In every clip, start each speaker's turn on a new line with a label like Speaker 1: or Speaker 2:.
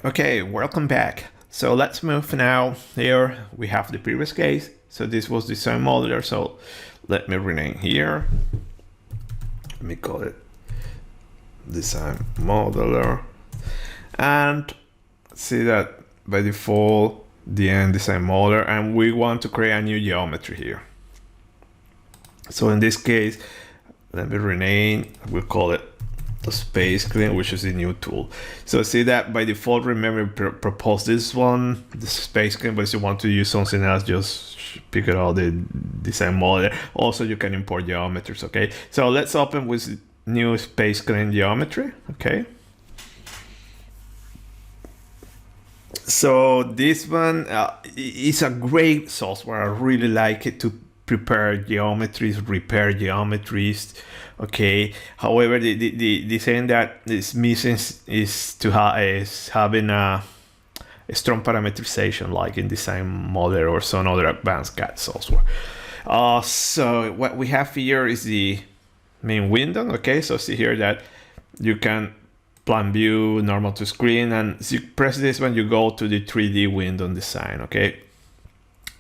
Speaker 1: Okay, welcome back. So let's move now. Here we have the previous case. So this was design modeler. So let me rename here. Let me call it design modeler. And see that by default, the end design modeler, and we want to create a new geometry here. So in this case, let me rename, we'll call it the Spaceclaim, which is a new tool. So see that by default, remember, propose this one, the Spaceclaim, but if you want to use something else, just pick it out, the design model. Also, you can import geometries, okay? So let's open with new Spaceclaim geometry, okay? So this one is a great software. I really like it to prepare geometries, repair geometries. Okay. However, the thing that is missing is having a strong parameterization, like in design model or some other advanced CAD software. So what we have here is the main window. Okay. So see here that you can plan view, normal to screen, and so you press this when you go to the 3D window design. Okay.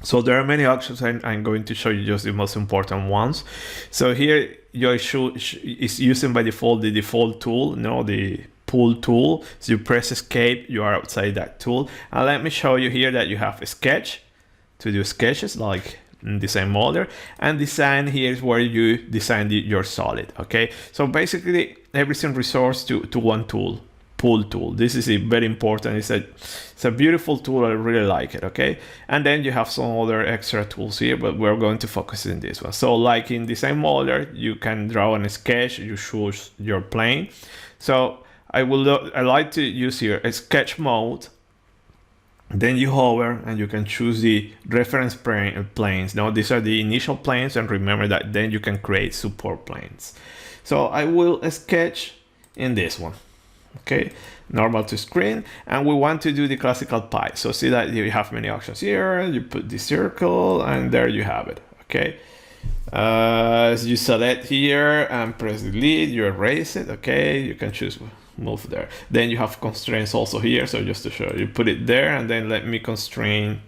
Speaker 1: So there are many options, and I'm going to show you just the most important ones. So here you is using by default the default tool, the pull tool. So you press escape, you are outside that tool. And let me show you here that you have a sketch to do sketches like in design model, and design here is where you design your solid. Okay, so basically everything resorts to one tool, pull tool. This is very important. It's a beautiful tool. I really like it. Okay, and then you have some other extra tools here, but we're going to focus in this one. So like in design model, you can draw on a sketch, you choose your plane. So I like to use here a sketch mode. Then you hover and you can choose the reference planes. Now these are the initial planes, and remember that then you can create support planes. So I will sketch in this one. Okay, normal to screen, and we want to do the classical pie. So see that you have many options here. You put the circle, and there you have it. Okay, you select here and press delete. You erase it. Okay, you can choose move there. Then you have constraints also here. So just to show you, put it there, and then let me concentrate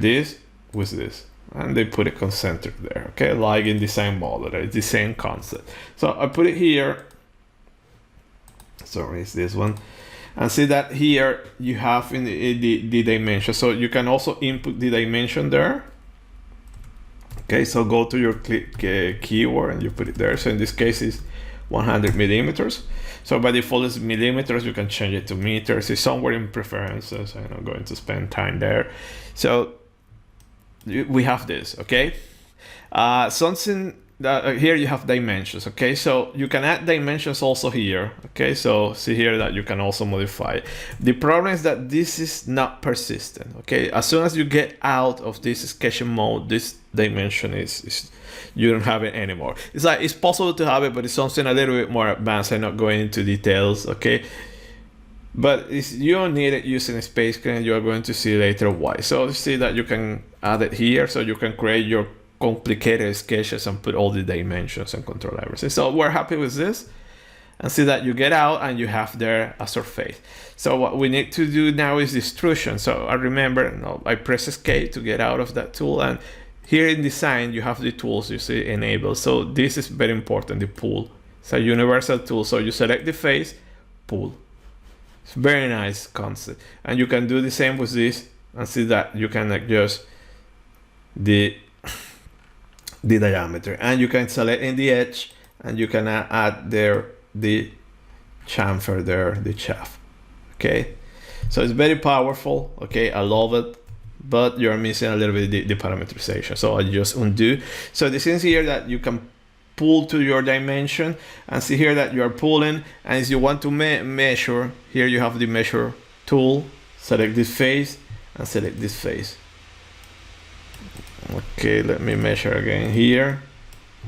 Speaker 1: this with this. And they put it concentric there, okay, like in design model, it's the same concept. So I put it here, sorry, it's this one, and see that here you have in the dimension, so you can also input the dimension there. Okay, so go to your keyword and you put it there. So in this case it's 100 millimeters. So by default it's millimeters, you can change it to meters. It's somewhere in preferences. I'm not going to spend time there. So we have this, okay? Something that here you have dimensions, okay? So you can add dimensions also here, okay? So see here that you can also modify. The problem is that this is not persistent, okay? As soon as you get out of this sketching mode, this dimension is you don't have it anymore. It's like it's possible to have it, but it's something a little bit more advanced. I'm not going into details, okay? But you don't need it using a Spaceclaim. You are going to see later why. So see that you can add it here, so you can create your complicated sketches and put all the dimensions and control everything. So we're happy with this, and see that you get out and you have there a surface. So what we need to do now is extrusion. So I remember, I press escape to get out of that tool, and here in design you have the tools, you see enable. So this is very important, the pull. It's a universal tool. So you select the face, pull. It's very nice concept, and you can do the same with this, and see that you can adjust the diameter, and you can select in the edge, and you can add there the chamfer there, the chaff. Okay, so it's very powerful. Okay, I love it, but you're missing a little bit the parameterization. So I just undo. So this is here that you can pull to your dimension, and see here that you are pulling, and if you want to measure, here you have the measure tool. Select this face and select this face. Okay, let me measure again here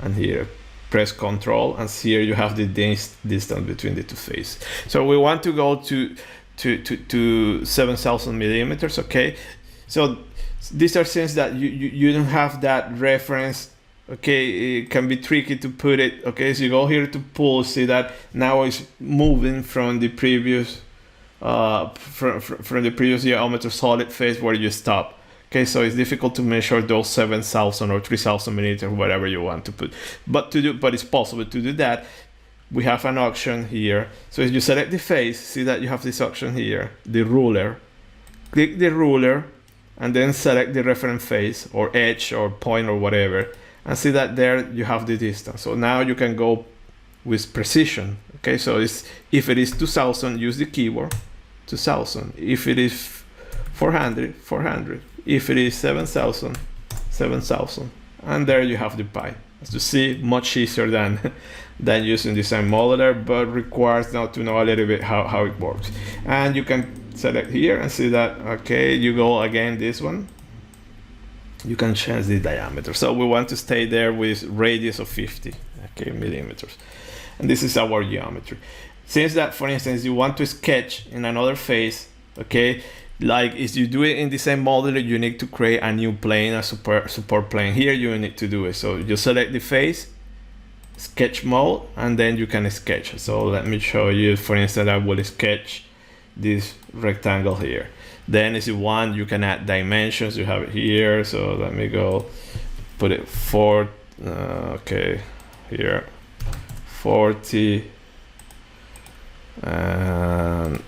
Speaker 1: and here. Press Control, and here you have the distance between the two faces. So we want to go to 7,000 millimeters. Okay, so these are things that you don't have that reference. Okay, it can be tricky to put it. Okay, so you go here to pull, see that now it's moving from the previous from the previous geometry solid phase where you stop. Okay, so it's difficult to measure those 7,000 or 3,000 millimeters, whatever you want to put. But it's possible to do that. We have an option here. So if you select the face, see that you have this option here, the ruler. Click the ruler and then select the reference face or edge or point or whatever. And see that there you have the distance. So now you can go with precision. Okay, so if it is 2,000, use the keyword 2,000. If it is 400, 400. If it is 7,000, 7,000. And there you have the pi. As you see, much easier than using design modeler, but requires now to know a little bit how it works. And you can select here and see that, okay, you go again this one. You can change the diameter. So we want to stay there with radius of 50, okay, millimeters. And this is our geometry. Since that, for instance, you want to sketch in another phase, okay, like if you do it in the same modeler, you need to create a new plane, a support plane. Here you need to do it. So you select the face, sketch mode, and then you can sketch. So let me show you, for instance, I will sketch this rectangle here. Then if you want, you can add dimensions. You have it here. So let me go put it okay, here 40 and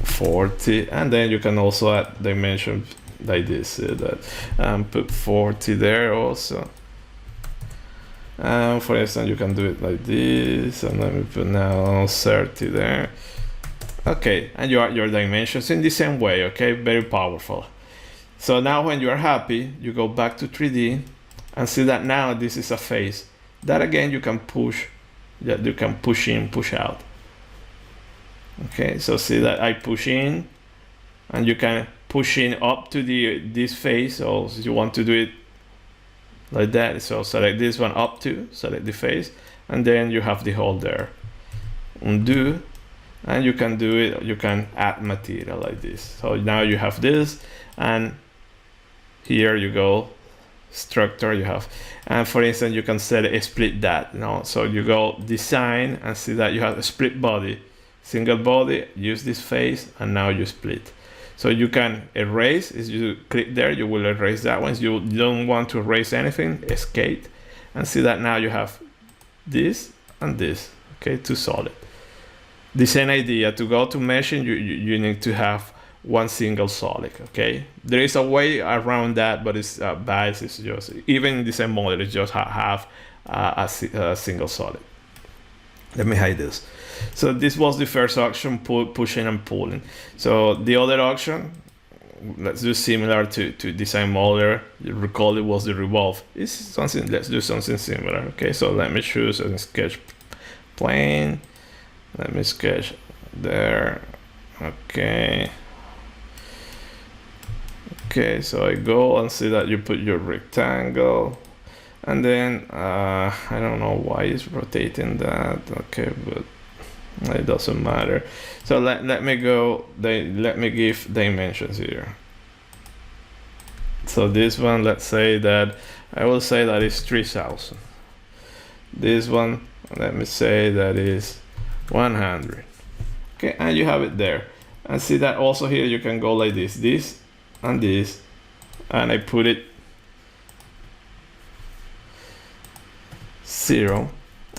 Speaker 1: 40, and then you can also add dimensions like this, put 40 there also. For instance, you can do it like this, and let me put now 30 there. Okay, and you add your dimensions in the same way. Okay, very powerful. So now when you are happy, you go back to 3D and see that now this is a face. That again you can push, you can push in, push out. Okay, so see that I push in, and you can push in up to this face. So if you want to do it like that, so select this one up to, select the face, and then you have the hole there. Undo, and you can do it, you can add material like this. So now you have this, and here you go, structure you have. And for instance, you can set a split that, so you go design and see that you have a split body, single body, use this face, and now you split. So you can erase, if you click there, you will erase that one. If you don't want to erase anything, escape, and see that now you have this and this, okay, two solid. The same idea, to go to meshing, you need to have one single solid, okay? There is a way around that, but it's bias is just, even in the same model, it's just have a single solid. Let me hide this. So this was the first option, pushing and pulling. So the other option, let's do similar to design modeler. You recall it was the revolve. It's something, let's do something similar, okay? So let me choose a sketch plane. Let me sketch there, okay. Okay, so I go and see that you put your rectangle, and then I don't know why it's rotating that, okay, but it doesn't matter. So let me go, let me give dimensions here. So this one, let's say that, I will say that is 3,000. This one, let me say that is 100. Okay, and you have it there. And see that also here you can go like this, and this, and I put it 0,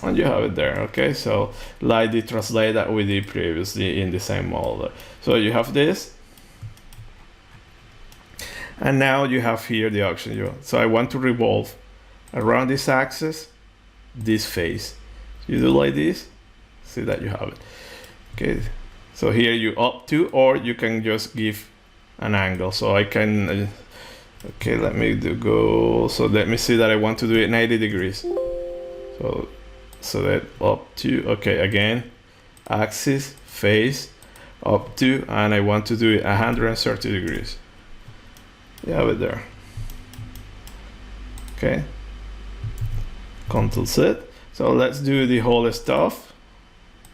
Speaker 1: and you have it there. Okay, so like the translate that we did previously in the same model. So you have this, and now you have here the option. So I want to revolve around this axis, this face. You do like this, see that you have it. Okay, so here you up to, or you can just give an angle. So I can, okay, let me go, so let me see that I want to do it 90 degrees. So that up to, okay, again, axis, face, up to, and I want to do it 130 degrees. You have it there. Okay, Control Z. So let's do the whole stuff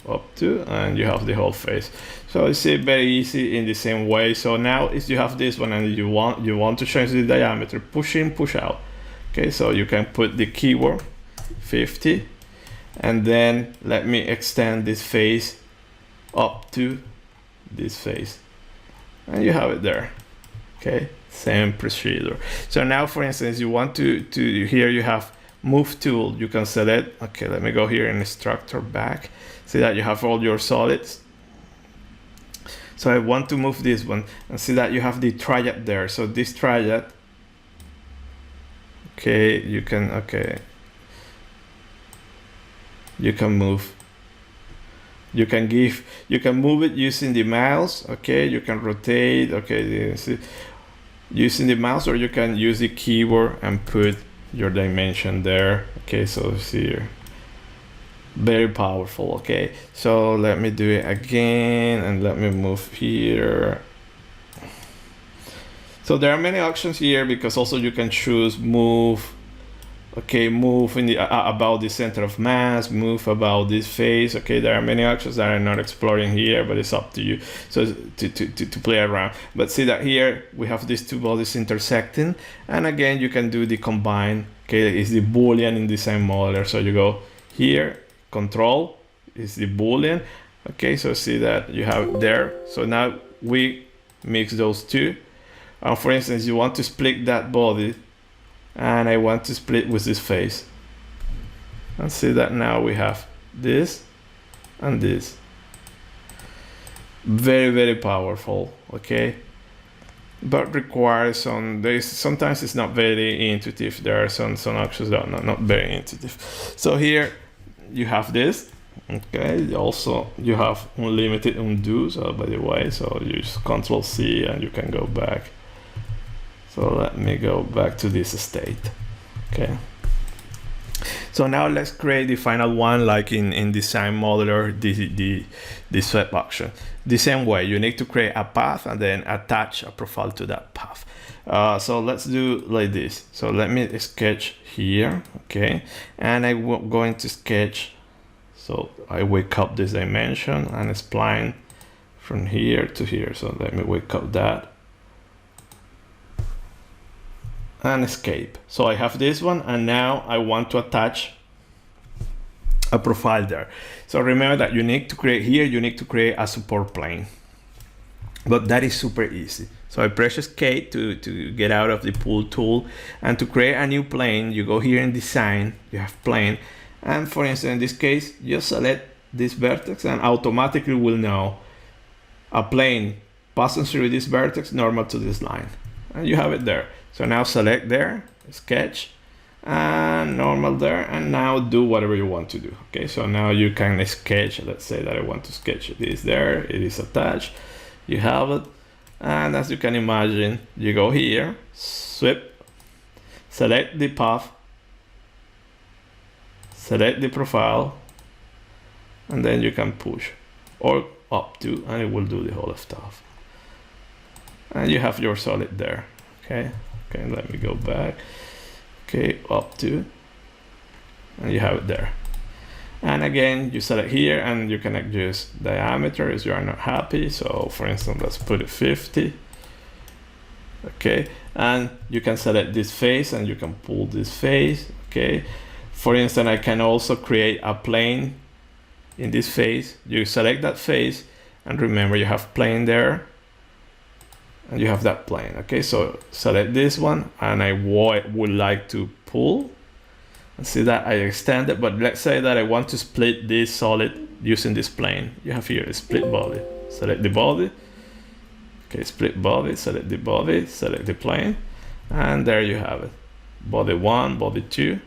Speaker 1: up to, and you have the whole face. So it's very easy in the same way. So now if you have this one and you want to change the diameter, push in, push out. Okay, so you can put the keyword 50, and then let me extend this face up to this face, and you have it there. Okay, same procedure. So now, for instance, you want to here you have move tool. You can select. Okay, let me go here in structure back. See that you have all your solids. So I want to move this one, and see that you have the triad there. So this triad. Okay, you can move. You can move it using the mouse. Okay, you can rotate. Okay, using the mouse, or you can use the keyboard and put your dimension there. Okay, so see here, very powerful. Okay, so let me do it again, and let me move here. So there are many options here, because also you can choose move. Okay, move in the about the center of mass, move about this face. Okay, there are many options that I'm not exploring here, but it's up to you. So to play around. But see that here we have these two bodies intersecting, and again you can do the combine. Okay, it's the Boolean in design modeler. So you go here, control is the Boolean. Okay, so see that you have it there. So now we mix those two. For instance, you want to split that body, and I want to split with this face, and see that now we have this and this. Very, very powerful. Okay, but requires sometimes it's not very intuitive. There are some options that are not very intuitive. So here you have this. Okay, also you have unlimited undo, so by the way, so you just Control C and you can go back. So let me go back to this state. Okay. So now let's create the final one, like in design modeler, the sweep action. The same way, you need to create a path and then attach a profile to that path. So let's do like this. So let me sketch here, okay? And I'm going to sketch. So I wake up this dimension and spline from here to here. So let me wake up that. And escape. So I have this one, and now I want to attach a profile there. So remember that you need to create here, you need to create a support plane, but that is super easy. So I press escape to get out of the pool tool, and to create a new plane, you go here in design, you have plane, and for instance, in this case, just select this vertex and automatically will know a plane passing through this vertex normal to this line, and you have it there. So now select there, sketch, and normal there, and now do whatever you want to do. Okay, so now you can sketch. Let's say that I want to sketch this there. It is attached. You have it, and as you can imagine, you go here, sweep, select the path, select the profile, and then you can push or up to, and it will do the whole stuff. And you have your solid there. Okay. Okay, let me go back. Okay, up to, and you have it there. And again, you select here, and you can adjust diameter if you are not happy. So for instance, let's put it 50. Okay, and you can select this face, and you can pull this face. Okay, for instance, I can also create a plane in this face. You select that face, and remember you have plane there. And you have that plane. Okay, so select this one, and I would like to pull, and see that I extend it. But let's say that I want to split this solid using this plane. You have here a split body. Select the body. Okay, split body. Select the body. Select the plane, and there you have it. Body 1, body 2.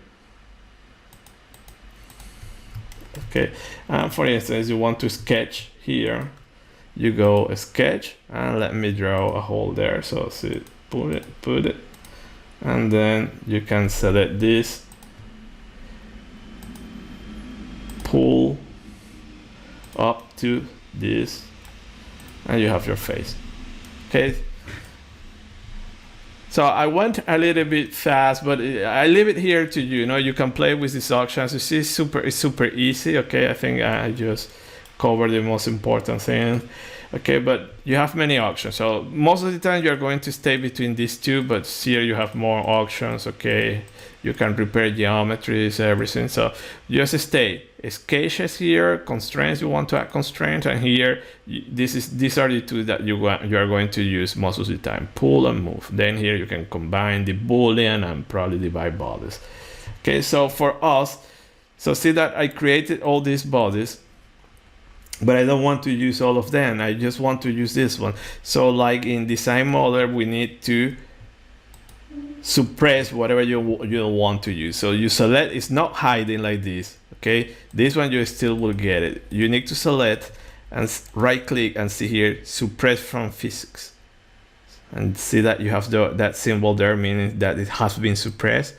Speaker 1: Okay, and for instance, you want to sketch here. You go sketch, and let me draw a hole there. So see, put it, and then you can select this, pull up to this, and you have your face. Okay. So I went a little bit fast, but I leave it here to you. You know, you can play with these options. You see, it's super easy. Okay, I think I just cover the most important things. Okay, but you have many options. So most of the time you're going to stay between these two, but here you have more options. Okay, you can prepare geometries, everything. So just stay. Sketches here, constraints, you want to add constraints, and here these are the two that you are going to use most of the time. Pull and move. Then here you can combine the Boolean and probably divide bodies. Okay, so for us, so see that I created all these bodies, but I don't want to use all of them. I just want to use this one. So like in design model, we need to suppress whatever you want to use. So you select, it's not hiding like this. Okay, this one you still will get it. You need to select and right click and see here, suppress from physics. And see that you have that symbol there, meaning that it has been suppressed.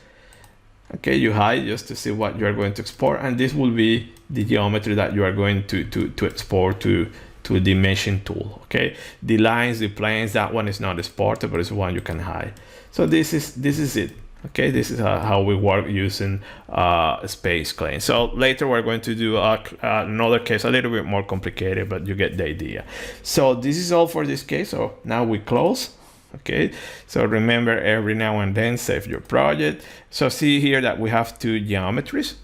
Speaker 1: Okay, you hide just to see what you are going to export, and this will be the geometry that you are going to export to the meshing tool. Okay, the lines, the planes, that one is not exported, but it's one you can hide. So this is it. Okay, this is how we work using Spaceclaim. So later we're going to do another case, a little bit more complicated, but you get the idea. So this is all for this case. So now we close. Okay, so remember, every now and then save your project. So see here that we have two geometries,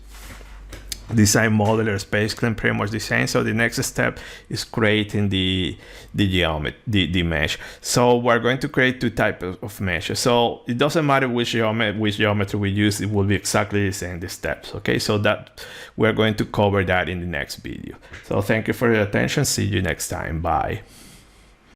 Speaker 1: design model or Spaceclaim, pretty much the same. So the next step is creating the geometry, the mesh. So we're going to create two types of meshes. So it doesn't matter which geometry we use, it will be exactly the same, the steps. Okay, so that we're going to cover that in the next video. So thank you for your attention. See you next time. Bye.